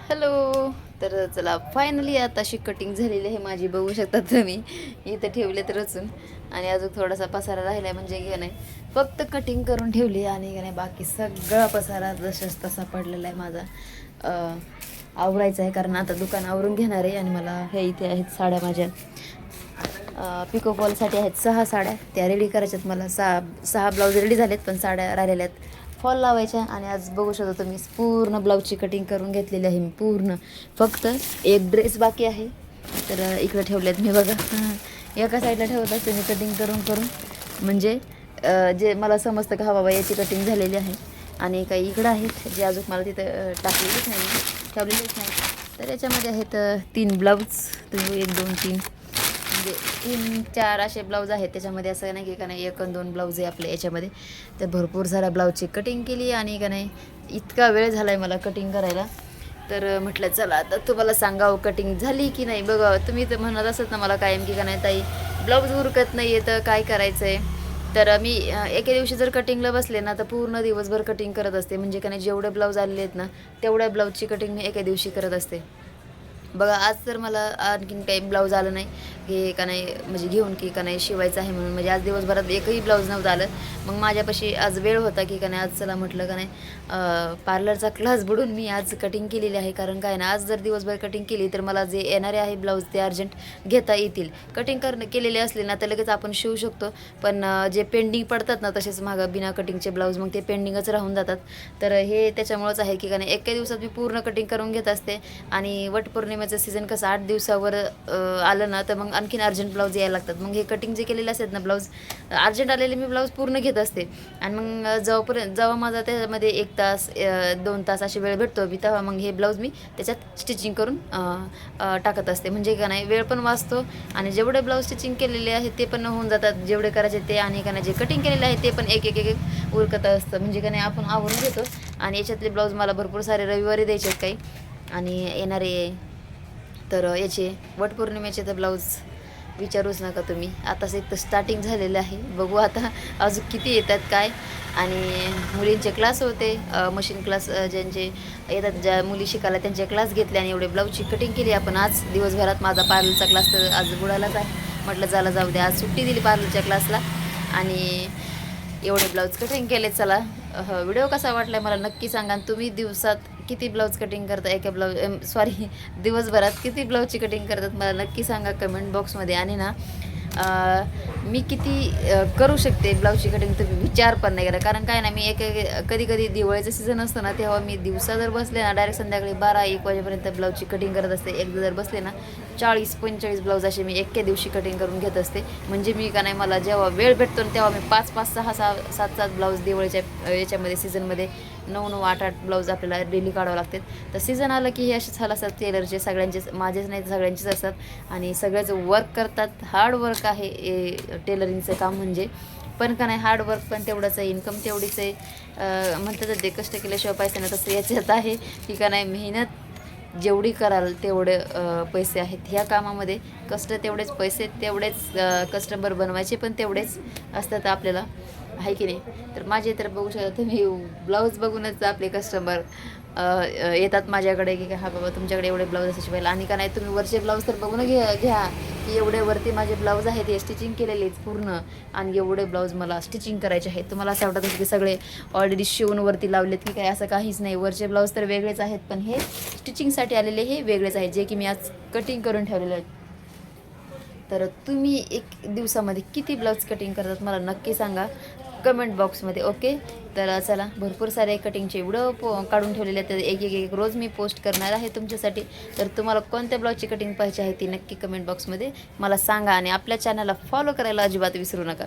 Hello. तर चला finally आता अशी कटिंग झालेली आहे माझी, बघू शकता तुम्ही. इथं ठेवले तर रचून आणि अजून थोडासा पसारा राहिला आहे, म्हणजे घे नाही फक्त कटिंग करून ठेवली आणि नाही बाकी सगळा पसारा जशाच तसा पडलेला आहे माझा. आवरायचा आहे कारण आता दुकान आवरून घेणार आहे. आणि मला हे इथे आहेत साड्या माझ्या पिको फॉलसाठी आहेत 6 साड्या, त्या रेडी करायच्यात मला. 6 ब्लाऊज रेडी झालेत पण साड्या राहिलेल्या आहेत फॉल लावायच्या. आणि आज बघू शकता तुम्ही पूर्ण ब्लाऊजची कटिंग करून घेतलेली आहे मी पूर्ण. फक्त एक ड्रेस बाकी आहे, तर इकडे ठेवलेत मी बघा. एका साईडला ठेवत असते मी कटिंग करून करून, म्हणजे जे मला समजतं का हा बाबा याची कटिंग झालेली आहे. आणि काही इकडं आहेत जे अजून मला तिथं टाकलेलीच नाही, ठेवलेलीच नाही. तर याच्यामध्ये आहेत 3 ब्लाऊज. तुम्ही 1 2 3 म्हणजे 3 4 असे ब्लाऊज आहेत त्याच्यामध्ये. असं नाही की का नाही 1 आणि 2 ब्लाऊज आहे आपल्या याच्यामध्ये. तर भरपूर साऱ्या ब्लाऊजची कटिंग केली आणि का नाही इतका वेळ झाला आहे मला कटिंग करायला. तर म्हटलं चला आता तुम्हाला सांगावं कटिंग झाली की नाही. बघा तुम्ही तर म्हणत असत ना मला कायम की का नाही ताई ब्लाऊज उरकत नाही आहे तर काय करायचं आहे. तर मी एके दिवशी जर कटिंगला बसले ना तर पूर्ण दिवसभर कटिंग करत असते. म्हणजे का नाही जेवढे ब्लाऊज आलेले आहेत ना तेवढ्या ब्लाऊजची कटिंग मी एका दिवशी करत असते. बघा आज तर मला आणखीन काही ब्लाऊज आलं नाही हे का नाही, म्हणजे घेऊन की का नाही शिवायचं आहे म्हणून. म्हणजे आज दिवसभरात एकही ब्लाऊज नव्हतं आलं. मग माझ्यापाशी आज वेळ होता की का नाही आज चला म्हटलं का नाही पार्लरचा क्लास बुडून मी आज कटिंग केलेली आहे. कारण काय ना आज जर दिवसभर कटिंग केली तर मला जे येणारे आहे ब्लाऊज ते अर्जंट घेता येतील. कटिंग केलेले असले ना तर लगेच आपण शिवू शकतो. पण जे पेंडिंग पडतात ना तसेच मागं बिना कटिंगचे ब्लाऊज मग ते पेंडिंगच राहून जातात. तर हे त्याच्यामुळंच आहे की का नाही एका दिवसात मी पूर्ण कटिंग करून घेत असते. आणि वटपौर्णिमेचं सीझन कसं 8 दिवसावर आलं ना तर मग आणखीन अर्जंट ब्लाऊज यायला लागतात. मग हे कटिंग जे केलेले असतात ना ब्लाऊज अर्जंट आलेले मी ब्लाऊज पूर्ण घेत असते. आणि मग जेव्हा माझा त्याच्यामध्ये 1 तास 2 तास अशी वेळ भेटतो मी तेव्हा मग हे ब्लाऊज मी त्याच्यात स्टिचिंग करून टाकत असते. म्हणजे का नाही वेळ पण वाचतो आणि जेवढे ब्लाऊज स्टिचिंग केलेले आहेत ते पण होऊन जातात जेवढे करायचे ते. आणि का नाही जे कटिंग केलेले आहे ते पण एक एक एक उरकत असतं. म्हणजे का नाही आपण आवरून घेतो. आणि याच्यातले ब्लाऊज मला भरपूर सारे रविवारी द्यायचे आहेत काही आणि येणारे. तर याचे वटपौर्णिमेचे तर ब्लाऊज विचारूच नका तुम्ही. आताच एक तर स्टार्टिंग झालेलं आहे, बघू आता अजून किती येतात काय. आणि मुलींचे क्लास होते मशीन क्लास, ज्यांचे येतात ज्या मुली शिकायला त्यांचे क्लास घेतले आणि एवढे ब्लाऊजची कटिंग केली आपण आज दिवसभरात. माझा पार्लरचा क्लास तर आज बुडालाच आहे. म्हटलं झालं जाऊ द्या, आज सुट्टी दिली पार्लरच्या क्लासला आणि एवढे ब्लाऊज कटिंग केले. चला व्हिडिओ कसा वाटला मला नक्की सांगा. तुम्ही दिवसात किती ब्लाऊज कटिंग करता, एका दिवसभरात किती ब्लाऊजची कटिंग करतात मला नक्की सांगा कमेंट बॉक्समध्ये. आणि ना मी किती करू शकते ब्लाऊजची कटिंग तुम्ही विचार पण नाही करा. कारण काय ना मी कधी कधी दिवाळीचं सीझन असतं ना तेव्हा मी दिवसा जर बसले ना डायरेक्ट संध्याकाळी 12-1 वाजेपर्यंत ब्लाऊजची कटिंग करत असते. एकदा जर बसले ना 40-45 ब्लाऊज असे मी एके दिवशी कटिंग करून घेत असते. म्हणजे मी का नाही मला जेव्हा वेळ भेटतो ना तेव्हा मी 5-5, 6-6, 7-7 ब्लाऊज दिवाळीच्या याच्यामध्ये सीझनमध्ये 9-9, 8-8 ब्लाऊज आपल्याला डेली काढावं लागतात. तर सीझन आलं की हे असेच हाल असतात टेलरचे, सगळ्यांचेच, माझेच नाही सगळ्यांचेच असतात. आणि सगळेच वर्क करतात, हार्ड वर्क आहे टेलरिंगचं काम म्हणजे. पण का नाही हार्ड वर्क पण तेवढंच आहे, इन्कम तेवढीच आहे. म्हणतात ते कष्ट केल्याशिवाय पैसे नाही, तसं याच्यात आहे की का नाही मेहनत जेवढी कराल तेवढे पैसे आहेत ह्या कामामध्ये. कष्ट तेवढेच, पैसे तेवढेच, कस्टमर बनवायचे पण तेवढेच असतात आपल्याला, आहे की नाही. तर माझे तर बघू शकता तुम्ही ब्लाऊज बघूनच आपले कस्टमर येतात माझ्याकडे की हा बाबा तुमच्याकडे एवढे ब्लाऊज असे शिवायला. आणि का नाही तुम्ही वरचे ब्लाऊज तर बघून घ्या की एवढे वरती माझे ब्लाऊज आहेत हे स्टिचिंग केलेलेच पूर्ण. आणि एवढे ब्लाऊज मला स्टिचिंग करायचे आहेत. तुम्हाला असं वाटत असेल की सगळे ऑलरेडी शिवून वरती लावलेत की काय, असं काहीच नाही. वरचे ब्लाऊज तर वेगळेच आहेत पण हे स्टिचिंगसाठी आलेले हे वेगळेच आहेत जे की मी आज कटिंग करून ठेवलेले आहेत. तर तुम्ही एक दिवसामध्ये किती ब्लाऊज कटिंग करतात मला नक्की सांगा कमेंट बॉक्समध्ये. ओके. तर चला भरपूर सारे कटिंगचे व्हिडिओ काढून ठेवलेले आहेत, तर एक रोज मी पोस्ट करणार आहे तुमच्यासाठी. तर तुम्हाला कोणत्या ब्लाऊजची कटिंग पाहिजे आहे ती नक्की कमेंट बॉक्समध्ये मला सांगा. आणि आपल्या चॅनलला फॉलो करायला अजिबात विसरू नका.